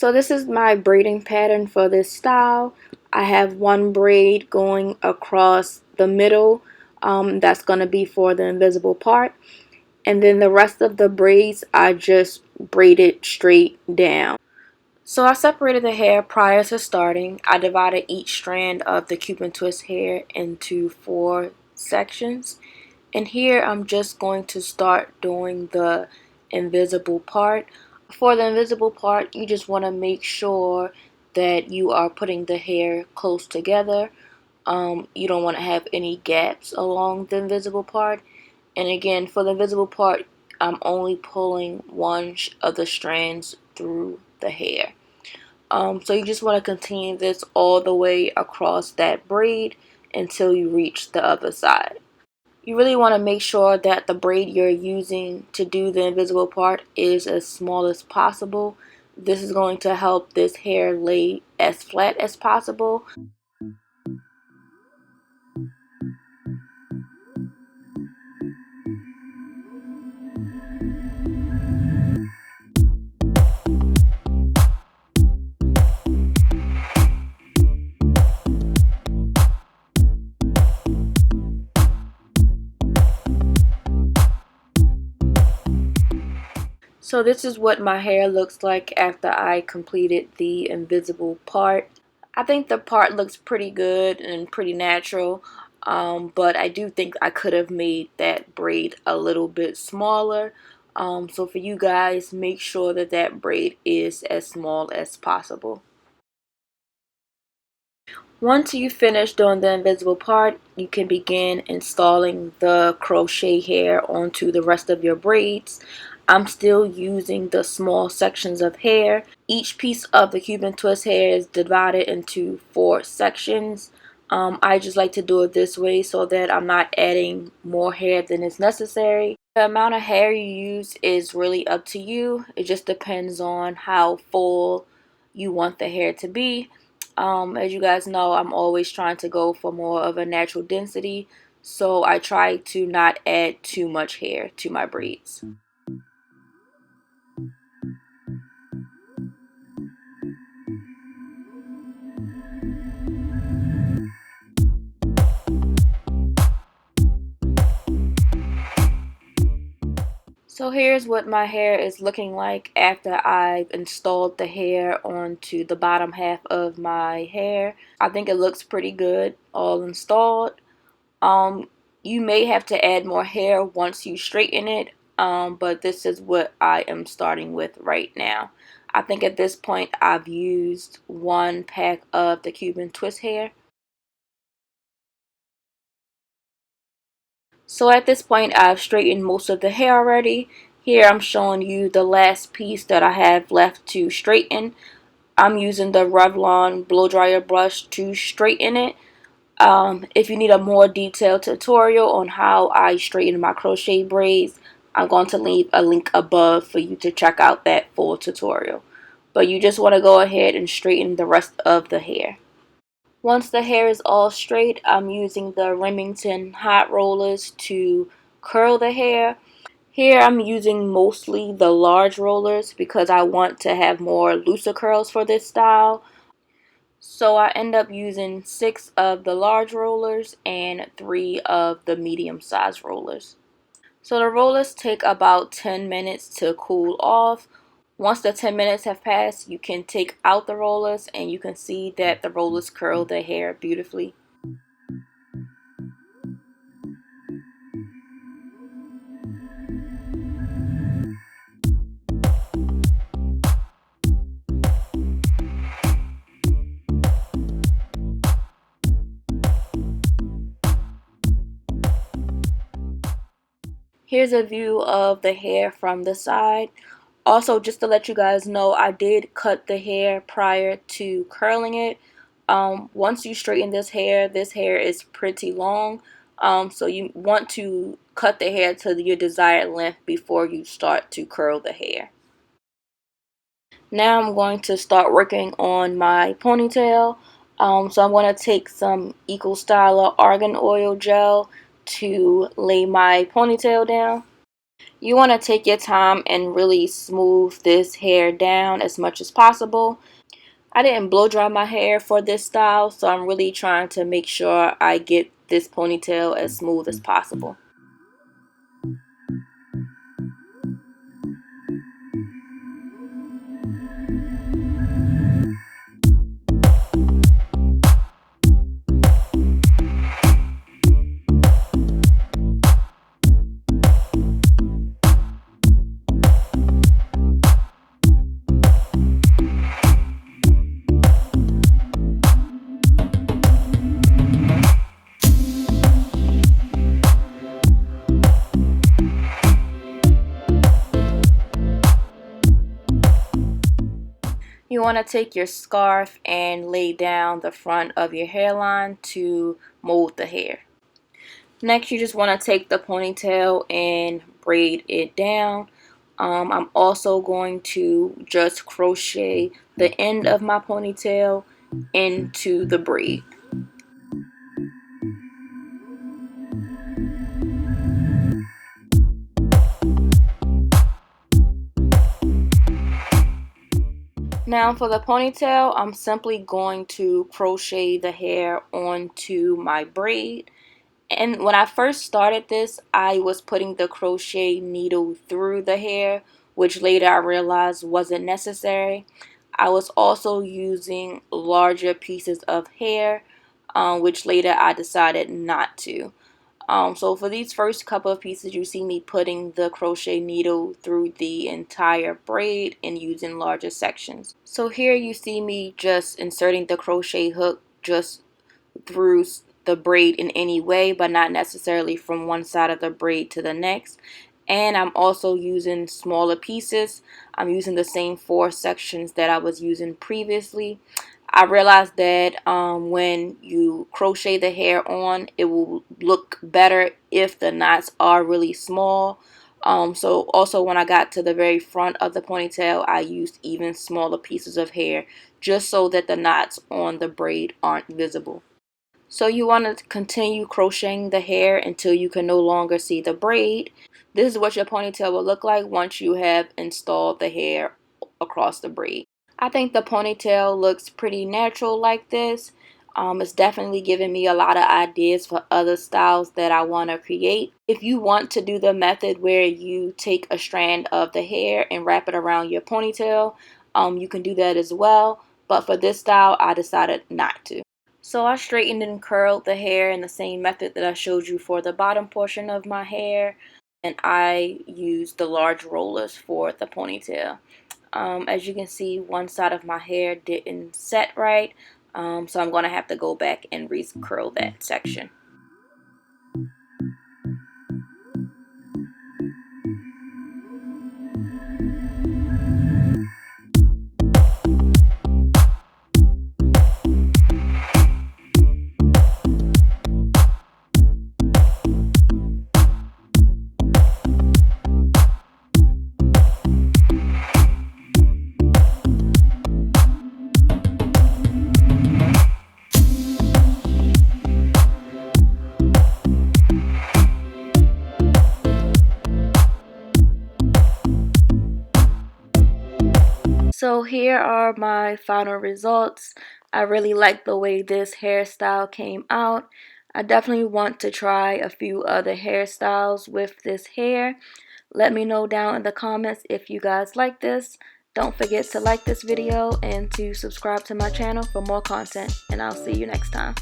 So this is my braiding pattern for this style. I have one braid going across the middle. That's going to be for the invisible part. And then the rest of the braids I just braided straight down. So I separated the hair prior to starting. I divided each strand of the Cuban twist hair into 4 sections. And here I'm just going to start doing the invisible part. For the invisible part, you just want to make sure that you are putting the hair close together. You don't want to have any gaps along the invisible part. And again, for the invisible part, I'm only pulling one of the strands through the hair. So you just want to continue this all the way across that braid until you reach the other side. You really want to make sure that the braid you're using to do the invisible part is as small as possible. This is going to help this hair lay as flat as possible. So this is what my hair looks like after I completed the invisible part. I think the part looks pretty good and pretty natural, but I do think I could have made that braid a little bit smaller. So for you guys, make sure that that braid is as small as possible. Once you finish doing the invisible part, you can begin installing the crochet hair onto the rest of your braids. I'm still using the small sections of hair. Each piece of the Cuban twist hair is divided into 4 sections. I just like to do it this way so that I'm not adding more hair than is necessary. The amount of hair you use is really up to you. It just depends on how full you want the hair to be. As you guys know, I'm always trying to go for more of a natural density, so I try to not add too much hair to my braids. So here's what my hair is looking like after I've installed the hair onto the bottom half of my hair. I think it looks pretty good all installed. You may have to add more hair once you straighten it, but this is what I am starting with right now. I think at this point I've used 1 pack of the Cuban twist hair. So at this point I've straightened most of the hair already. Here I'm showing you the last piece that I have left to straighten. I'm using the Revlon blow dryer brush to straighten it. If you need a more detailed tutorial on how I straighten my crochet braids, I'm going to leave a link above for you to check out that full tutorial. But you just want to go ahead and straighten the rest of the hair. Once the hair is all straight, I'm using the Remington hot rollers to curl the hair. Here I'm using mostly the large rollers because I want to have more looser curls for this style. So I end up using 6 of the large rollers and 3 of the medium size rollers. So the rollers take about 10 minutes to cool off. Once the 10 minutes have passed, you can take out the rollers and you can see that the rollers curl the hair beautifully. Here's a view of the hair from the side. Also, just to let you guys know, I did cut the hair prior to curling it. Once you straighten this hair is pretty long. So you want to cut the hair to your desired length before you start to curl the hair. Now I'm going to start working on my ponytail. So I'm going to take some Eco Styler Argan Oil Gel to lay my ponytail down. You want to take your time and really smooth this hair down as much as possible. I didn't blow dry my hair for this style, so I'm really trying to make sure I get this ponytail as smooth as possible. You want to take your scarf and lay down the front of your hairline to mold the hair. Next, you just want to take the ponytail and braid it down. I'm also going to just crochet the end of my ponytail into the braid. Now for the ponytail, I'm simply going to crochet the hair onto my braid. And when I first started this, I was putting the crochet needle through the hair, which later I realized wasn't necessary. I was also using larger pieces of hair, which later I decided not to. So for these first couple of pieces, you see me putting the crochet needle through the entire braid and using larger sections. So here you see me just inserting the crochet hook just through the braid in any way, but not necessarily from one side of the braid to the next. And I'm also using smaller pieces. I'm using the same 4 sections that I was using previously. I realized that when you crochet the hair on, it will look better if the knots are really small. So also when I got to the very front of the ponytail, I used even smaller pieces of hair just so that the knots on the braid aren't visible. So you want to continue crocheting the hair until you can no longer see the braid. This is what your ponytail will look like once you have installed the hair across the braid. I think the ponytail looks pretty natural like this. It's definitely giving me a lot of ideas for other styles that I want to create. If you want to do the method where you take a strand of the hair and wrap it around your ponytail, you can do that as well. But for this style, I decided not to. So I straightened and curled the hair in the same method that I showed you for the bottom portion of my hair. And I used the large rollers for the ponytail. As you can see, one side of my hair didn't set right. So I'm going to have to go back and re-curl that section. So here are my final results. I really like the way this hairstyle came out. I definitely want to try a few other hairstyles with this hair. Let me know down in the comments if you guys like this. Don't forget to like this video and to subscribe to my channel for more content. And I'll see you next time.